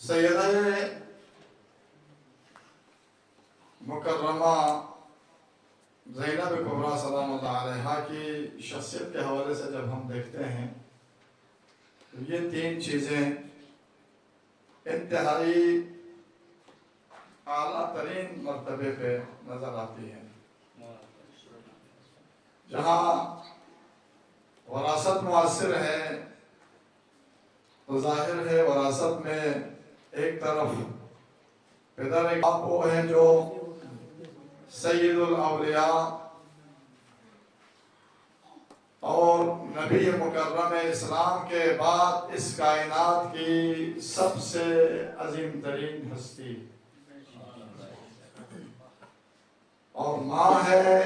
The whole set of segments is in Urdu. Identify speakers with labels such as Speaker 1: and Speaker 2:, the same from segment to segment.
Speaker 1: سیدہ مکرمہ زینب کبریٰ سلام اللہ علیہا کی شخصیت کے حوالے سے جب ہم دیکھتے ہیں تو یہ تین چیزیں انتہائی اعلیٰ ترین مرتبے پہ نظر آتی ہیں. جہاں وراثت مؤثر ہے تو ظاہر ہے وراثت میں ایک طرف پدر باپ وہ ہے جو سید الاولیاء اور نبی مکرم اسلام کے بعد اس کائنات کی سب سے عظیم ترین ہستی، اور ماں ہے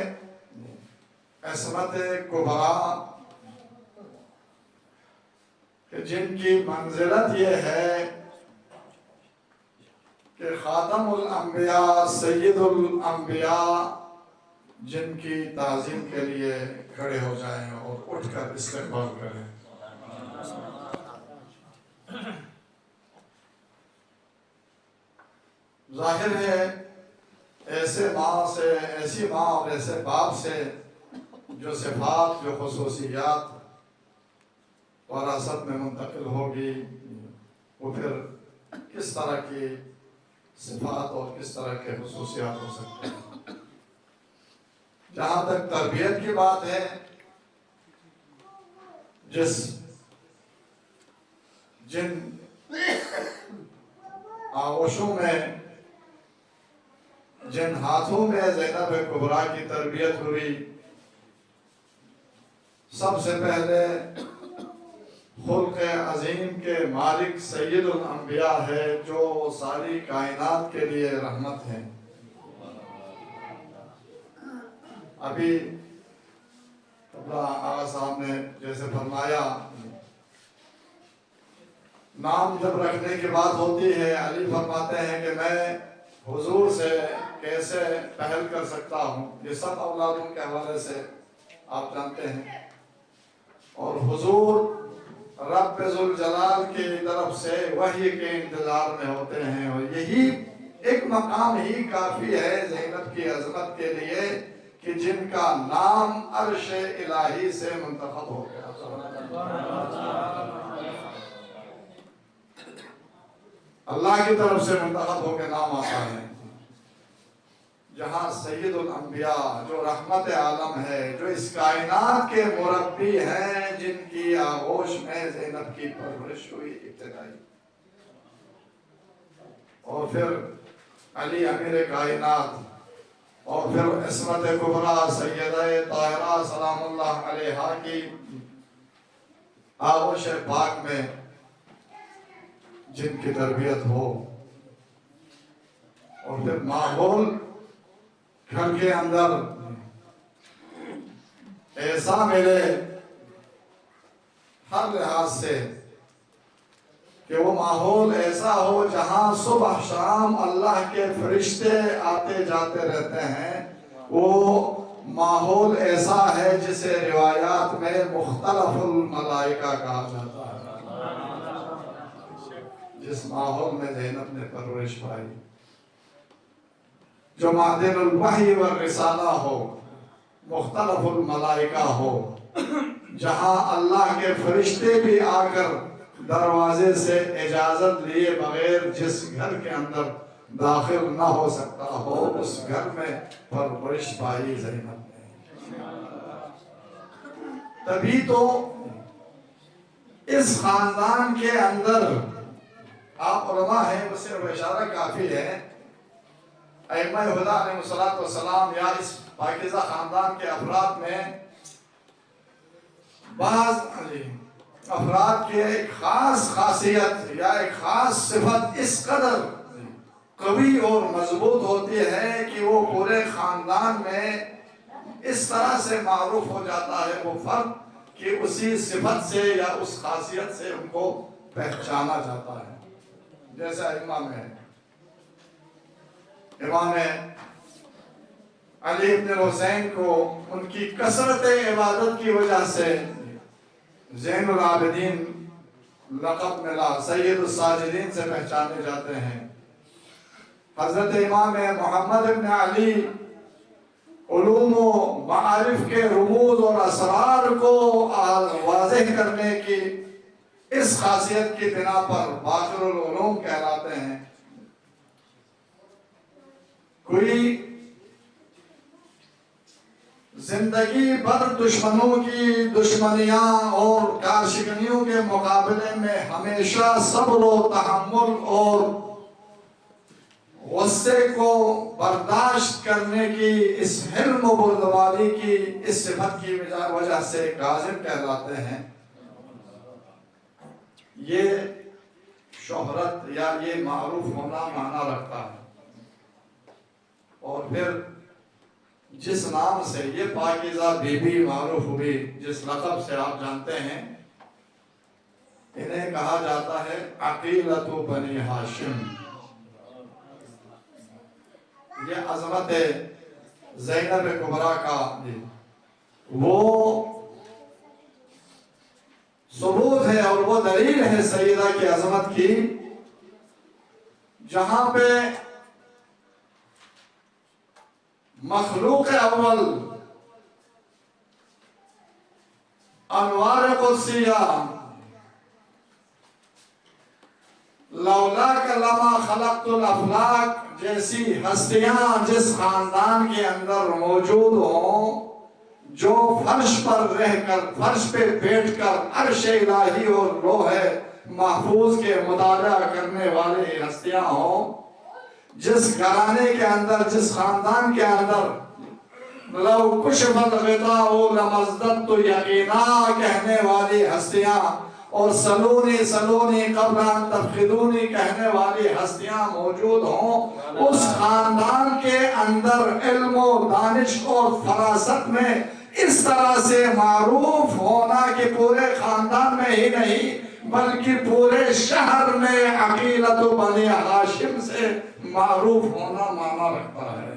Speaker 1: عصمت کبریٰ کہ جن کی منزلت یہ ہے کہ خاتم الانبیاء سید الانبیاء جن کی تعظیم کے لیے کھڑے ہو جائیں اور اٹھ کر استقبال کریں. ظاہر ہے ایسی ماں اور ایسے باپ سے جو صفات، جو خصوصیات وراثت میں منتقل ہوگی، وہ پھر کس طرح کی صفات اور کس طرح کے خصوصیات ہو سکتے ہیں. جہاں تک تربیت کی بات ہے، جن آغوشوں میں، جن ہاتھوں میں زینب کبریٰ کی تربیت ہوئی، سب سے پہلے خلق عظیم کے مالک سید الانبیاء ہے جو ساری کائنات کے لیے رحمت ہے. ابھی آغا صاحب نے جیسے فرمایا، نام جب رکھنے کی بات ہوتی ہے، علی فرماتے ہیں کہ میں حضور سے کیسے پہل کر سکتا ہوں. یہ سب اولادوں کے حوالے سے آپ جانتے ہیں، اور حضور رب ذوالجلال کی طرف سے وحی کے انتظار میں ہوتے ہیں، اور یہی ایک مقام ہی کافی ہے زینب کی عظمت کے لیے کہ جن کا نام عرش الہی سے منتخب ہو گیا. اللہ کی طرف سے منتخب ہو کے نام آتا ہے. جہاں سید الانبیاء جو رحمت عالم ہے، جو اس کائنات کے مربی ہیں، جن کی آغوش میں زینب کی پرورش ہوئی ابتدائی، اور پھر علی امیر کائنات، اور پھر عصمت کبریٰ سیدہ طاہرہ سلام اللہ علیہا کی آغوش پاک میں جن کی تربیت ہو، اور پھر ماحول گھر کے اندر ایسا ملے ہر لحاظ سے کہ وہ ماحول ایسا ہو جہاں صبح شام اللہ کے فرشتے آتے جاتے رہتے ہیں. وہ ماحول ایسا ہے جسے روایات میں مختلف الملائکہ کہا جاتا ہے. جس ماحول میں زینب نے پرورش پائی، جو معدن الوحی والرسالہ ہو، مختلف الملائکہ ہو، جہاں اللہ کے فرشتے بھی آ کر دروازے سے اجازت لیے بغیر جس گھر کے اندر داخل نہ ہو سکتا ہو، اس گھر میں پرورش پائی زینب نے. تبھی تو اس خاندان کے اندر آپ علماء ہیں، اس سے اشارہ کافی ہے. ائمہ ہدیٰ علیہ السلام یا اس پاکیزہ خاندان کے افراد میں بعض افراد کی ایک خاص خاصیت یا ایک خاص صفت اس قدر قوی اور مضبوط ہوتی ہے کہ وہ پورے خاندان میں اس طرح سے معروف ہو جاتا ہے وہ فرد کہ اسی صفت سے یا اس خاصیت سے ان کو پہچانا جاتا ہے. جیسے ائمہ میں امام علی ابن الحسین کو ان کی کثرت عبادت کی وجہ سے زین العابدین لقب ملا، سید الساجدین سے پہچانے جاتے ہیں۔ حضرت امام محمد بن علی علوم و معارف کے رموز اور اسرار کو واضح کرنے کی اس خاصیت کی بنا پر باقر العلوم کہلاتے ہیں۔ کوئی زندگی بھر دشمنوں کی دشمنیاں اور کارشکنیوں کے مقابلے میں ہمیشہ صبر و تحمل اور غصے کو برداشت کرنے کی اس حلم و بردباری کی اس صفت کی وجہ سے کاظم کہلاتے ہیں۔ یہ شہرت یا یہ معروف ہونا معنی رکھتا ہے۔ اور پھر جس نام سے یہ پاکیزہ بی بی معروف ہوئی، جس لقب سے آپ جانتے ہیں، انہیں کہا جاتا ہے عقیلۃ بنی ہاشم۔ یہ عظمت زینب کبریٰ کا وہ ثبوت ہے اور وہ دلیل ہے سیدہ کی عظمت کی، جہاں پہ مخلوق اول انوار قدسیہ لولاک لما خلقت الافلاک جیسی ہستیاں جس خاندان کے اندر موجود ہوں، جو فرش پر رہ کر، فرش پہ بیٹھ کر عرش الہی اور لوح محفوظ کے مطالعہ کرنے والے ہستیاں ہوں، جس گھرانے کے اندر، جس خاندان کے اندر لو کشف الغطاء لمزددت یقینا کہنے والی ہستیاں اور سلونی سلونی قبل ان تفقدونی کہنے والی ہستیاں موجود ہوں، اس خاندان کے اندر علم و دانش اور فراست میں اس طرح سے معروف ہونا کہ پورے خاندان میں ہی نہیں بلکہ پورے شہر میں عقیلۃ بنی ہاشم سے معروف ہونا معنی رکھتا ہے۔